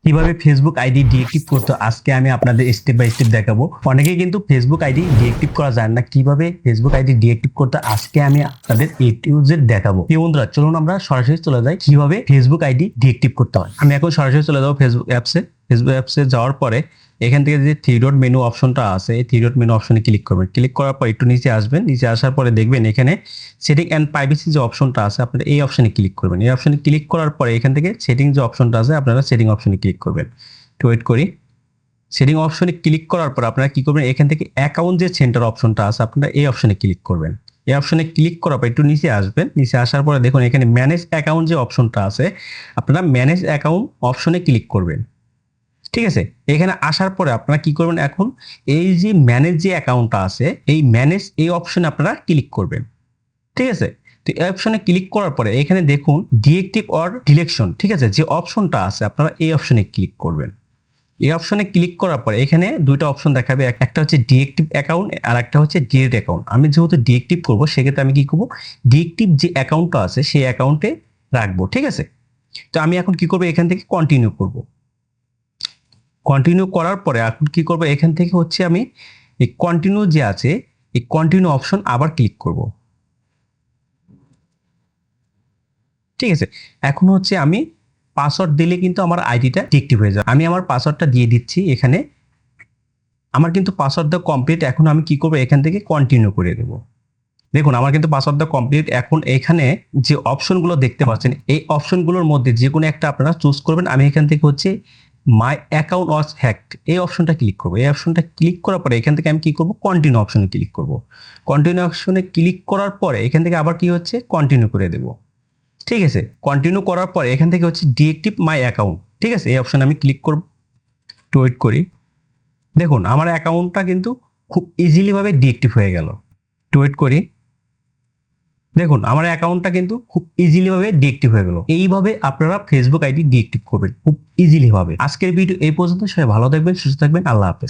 কিভাবে Facebook ID deactive করতে আজকে আমি আপনাদের স্টেপ বাই স্টেপ দেখাবো। অনেকে কিন্তু ফেসবুক আইডি ডিএক্টিভ করা যায় না, কিভাবে ফেসবুক আইডি ডিএক্টিভ করতে আজকে আমি আপনাদের এ টু জেড দেখাবো। কি বন্ধুরা, চলুন আমরা সরাসরি চলে যাই কিভাবে ফেসবুক আইডি ডিএক্টিভ করতে হয়। আমি এখন সরাসরি চলে যাবো ফেসবুক অ্যাপসে যাওয়ার পরে এখান থেকে যে থ্রি ডট মেনু অপশনটা আছে, এই থ্রি ডট মেনু অপশনে ক্লিক করবেন। ক্লিক করার পর একটু নিচে আসবেন, নিচে আসার পরে দেখবেন এখানে সেটিং অ্যান্ড প্রাইভেসি যে অপশনটা আছে, আপনারা এই অপশনে ক্লিক করবেন। এই অপশনে ক্লিক করার পরে এখান থেকে সেটিং যে অপশনটা আছে, আপনারা সেটিং অপশনে ক্লিক করবেন। একটু ওয়েট করি। সেটিং অপশনে ক্লিক করার পর আপনারা কি করবেন, এখান থেকে অ্যাকাউন্ট যে সেন্টার অপশনটা আছে, আপনারা এই অপশনে ক্লিক করবেন। এই অপশনে ক্লিক করার পর একটু নিচে আসবেন, নিচে আসার পরে দেখুন এখানে ম্যানেজ অ্যাকাউন্ট যে অপশনটা আছে, আপনারা ম্যানেজ অ্যাকাউন্ট অপশনে ক্লিক করবেন। ঠিক আছে, এখানে আসার পরে আপনারা কি করবেন, এখন এই যে ম্যানেজ যে অ্যাকাউন্টটা আছে, এই ম্যানেজ এই অপশনে আপনারা ক্লিক করবেন। ঠিক আছে, তো এই অপশনে ক্লিক করার পরে এখানে দেখুন ডিএক্টিভ অর ডিলেকশন, ঠিক আছে, যে অপশনটা আছে আপনারা এই অপশনে ক্লিক করবেন। এই অপশনে ক্লিক করার পরে এখানে দুইটা অপশন দেখাবে, একটা হচ্ছে ডিএক্টিভ অ্যাকাউন্ট আর একটা হচ্ছে ডিলেট অ্যাকাউন্ট। আমি যেহেতু ডিএক্টিভ করবো সেক্ষেত্রে আমি কি করবো, ডিএক্টিভ যে অ্যাকাউন্টটা আছে সেই অ্যাকাউন্টে রাখবো। ঠিক আছে, তো আমি এখন কি করবো, এখান থেকে কন্টিনিউ করব। কন্টিনিউ করার পরে এখন কি করবো, এখান থেকে হচ্ছে আমি এই কন্টিনিউ যে আছে এই কন্টিনিউ অপশন আবার ক্লিক করব। ঠিক আছে, এখন হচ্ছে আমি পাসওয়ার্ড দিলে কিন্তু আমার আইডিটা অ্যাক্টিভ হয়ে যাবে। আমি আমার পাসওয়ার্ডটা দিয়ে দিচ্ছি এখানে। আমার কিন্তু পাসওয়ার্ড দেওয়া কমপ্লিট। এখন আমি কি করবো, এখান থেকে কন্টিনিউ করে দেবো। দেখুন আমার কিন্তু পাসওয়ার্ড দেওয়া কমপ্লিট। এখন এখানে যে অপশনগুলো দেখতে পাচ্ছেন, এই অপশনগুলোর মধ্যে যে কোনো একটা আপনারা চুজ করবেন। আমি এখান থেকে হচ্ছে মাই অ্যাকাউন্ট ওয়াজ হ্যাকড এই অপশনটা ক্লিক করবো। এই অপশনটা ক্লিক করার পরে এখান থেকে আমি কি করবো, কন্টিনিউ অপশনে ক্লিক করব। কন্টিনিউ অপশনে ক্লিক করার পরে এখান থেকে আবার কি হচ্ছে, কন্টিনিউ করে দেবো। ঠিক আছে, কন্টিনিউ করার পরে এখান থেকে হচ্ছে ডিএক্টিভ মাই অ্যাকাউন্ট। ঠিক আছে, এই অপশনে আমি ক্লিক করব। একটু ওয়েট করি। দেখুন আমার অ্যাকাউন্টটা কিন্তু খুব ইজিলি ভাবে ডিএক্টিভ হয়ে গেল। একটু ওয়েট করি। দেখুন আমার অ্যাকাউন্টটা কিন্তু খুব ইজিলি ভাবে ডিএক্টিভ হয়ে গেল। এইভাবে আপনারা ফেসবুক আইডি ডিএক্টিভ করবেন খুব ইজিলি ভাবে। আজকের ভিডিও এই পর্যন্ত। সবাই ভালো থাকবেন, সুস্থ থাকবেন। আল্লাহ হাফেজ।